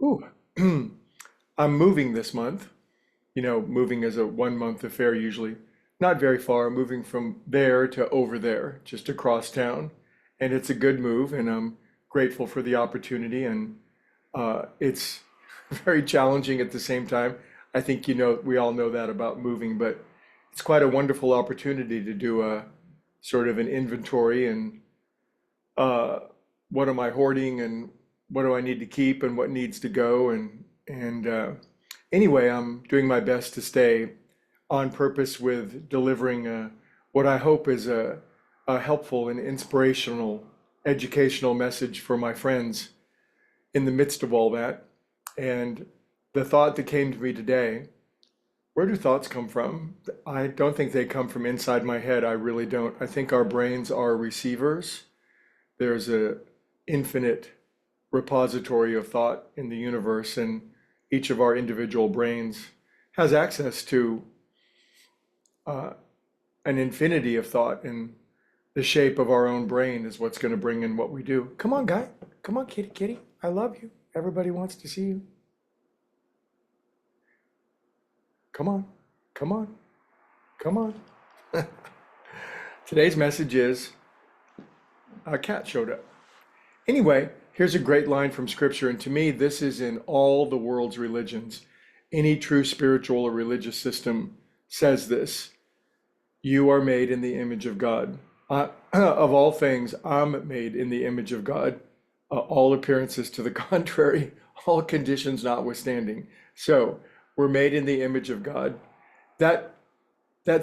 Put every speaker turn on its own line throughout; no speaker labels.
Ooh, I'm moving this month. You know, moving is a 1 month affair usually. Not very far, moving from there to over there, just across town. And it's a good move, and I'm grateful for the opportunity. And it's very challenging at the same time. I think we all know that about moving, but it's quite a wonderful opportunity to do a sort of an inventory and uh, what am I hoarding and what do I need to keep and what needs to go and anyway, I'm doing my best to stay on purpose with delivering what I hope is a helpful and inspirational educational message for my friends in the midst of all that. And the thought that came to me today, where do thoughts come from? I don't think they come from inside my head. I really don't. I think our brains are receivers. There's a infinite repository of thought in the universe, and each of our individual brains has access to uh, an infinity of thought, and the shape of our own brain is what's going to bring in what we do. Come on, guy. Come on, kitty, kitty. I love you. Everybody wants to see you. Come on. Come on. Come on. Today's message is a cat showed up. Anyway, here's a great line from scripture, and to me, this is in all the world's religions. Any true spiritual or religious system says this: you are made in the image of God. Of all things, I'm made in the image of God. All appearances to the contrary, all conditions notwithstanding. So we're made in the image of God. That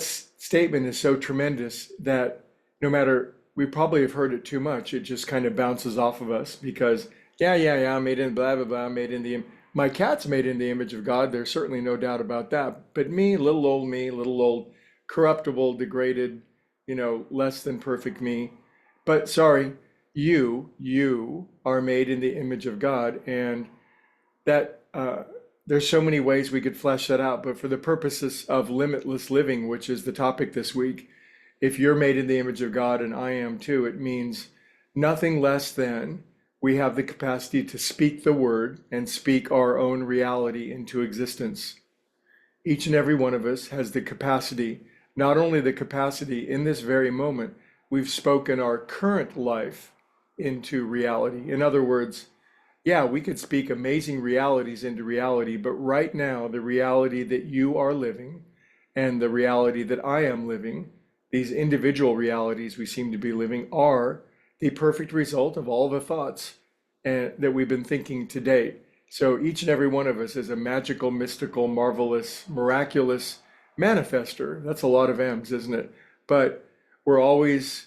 statement is so tremendous that no matter, we probably have heard it too much, it just kind of bounces off of us because, yeah, I'm made in blah, blah, blah, made in the, my cat's made in the image of God. There's certainly no doubt about that. But me, little old, corruptible, degraded, less than perfect me. But sorry, you are made in the image of God. And that, there's so many ways we could flesh that out, but for the purposes of limitless living, which is the topic this week, if you're made in the image of God and I am too, it means nothing less than we have the capacity to speak the word and speak our own reality into existence. Each and every one of us has the capacity, not only the capacity in this very moment, we've spoken our current life into reality. In other words, yeah, we could speak amazing realities into reality, but right now, the reality that you are living and the reality that I am living, these individual realities we seem to be living, are the perfect result of all the thoughts that we've been thinking to date. So each and every one of us is a magical, mystical, marvelous, miraculous manifester. That's a lot of M's, isn't it? But we're always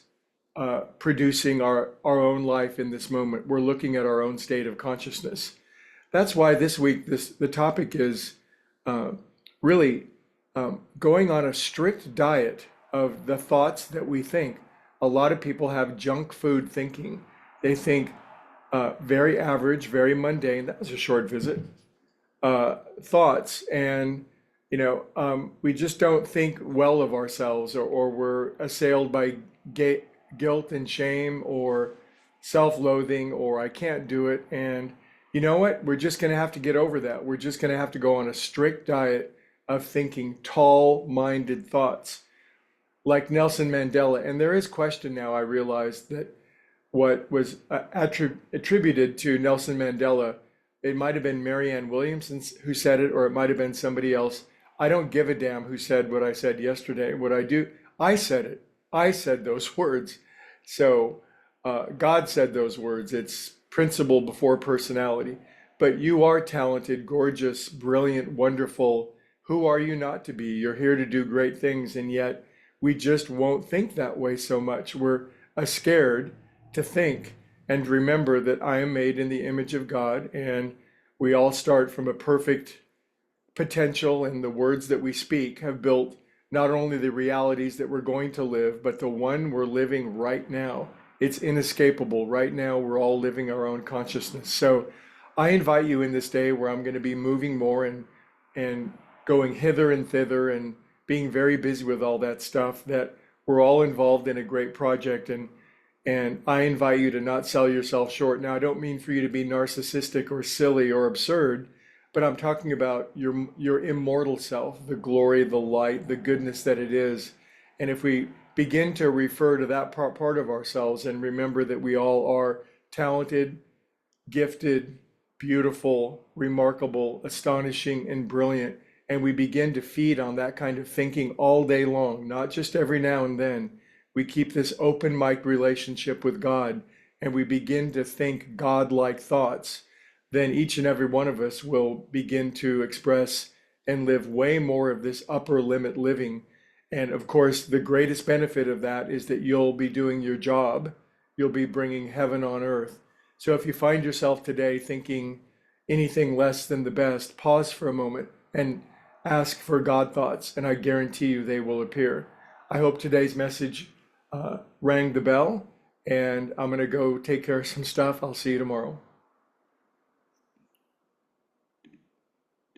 producing our own life in this moment. We're looking at our own state of consciousness. That's why this week the topic is uh, really going on a strict diet of the thoughts that we think. A lot of people have junk food thinking. They think very average, very mundane. That was a short visit. Thoughts, and we just don't think well of ourselves, or we're assailed by guilt and shame or self-loathing or I can't do it. And you know what? We're just going to have to get over that. We're just going to have to go on a strict diet of thinking tall-minded thoughts like Nelson Mandela. And there is question now, I realize, that what was attributed to Nelson Mandela, it might have been Marianne Williamson who said it, or it might have been somebody else. I don't give a damn who said what I said yesterday. What I do, I said it. I said those words. So God said those words. It's principle before personality. But you are talented, gorgeous, brilliant, wonderful. Who are you not to be? You're here to do great things, and yet we just won't think that way so much. We're scared to think and remember that I am made in the image of God, and we all start from a perfect potential, and the words that we speak have built not only the realities that we're going to live, but the one we're living right now. It's inescapable. Right now, we're all living our own consciousness. So I invite you in this day where I'm going to be moving more and going hither and thither and being very busy with all that stuff, that we're all involved in a great project. And And I invite you to not sell yourself short. Now, I don't mean for you to be narcissistic or silly or absurd, but I'm talking about your immortal self, the glory, the light, the goodness that it is. And if we begin to refer to that part of ourselves and remember that we all are talented, gifted, beautiful, remarkable, astonishing, and brilliant, and we begin to feed on that kind of thinking all day long, not just every now and then. We keep this open mic relationship with God, and we begin to think God-like thoughts, then each and every one of us will begin to express and live way more of this upper limit living. And of course, the greatest benefit of that is that you'll be doing your job. You'll be bringing heaven on earth. So if you find yourself today thinking anything less than the best, pause for a moment and ask for God thoughts, and I guarantee you they will appear. I hope today's message rang the bell, and I'm going to go take care of some stuff. I'll see you tomorrow.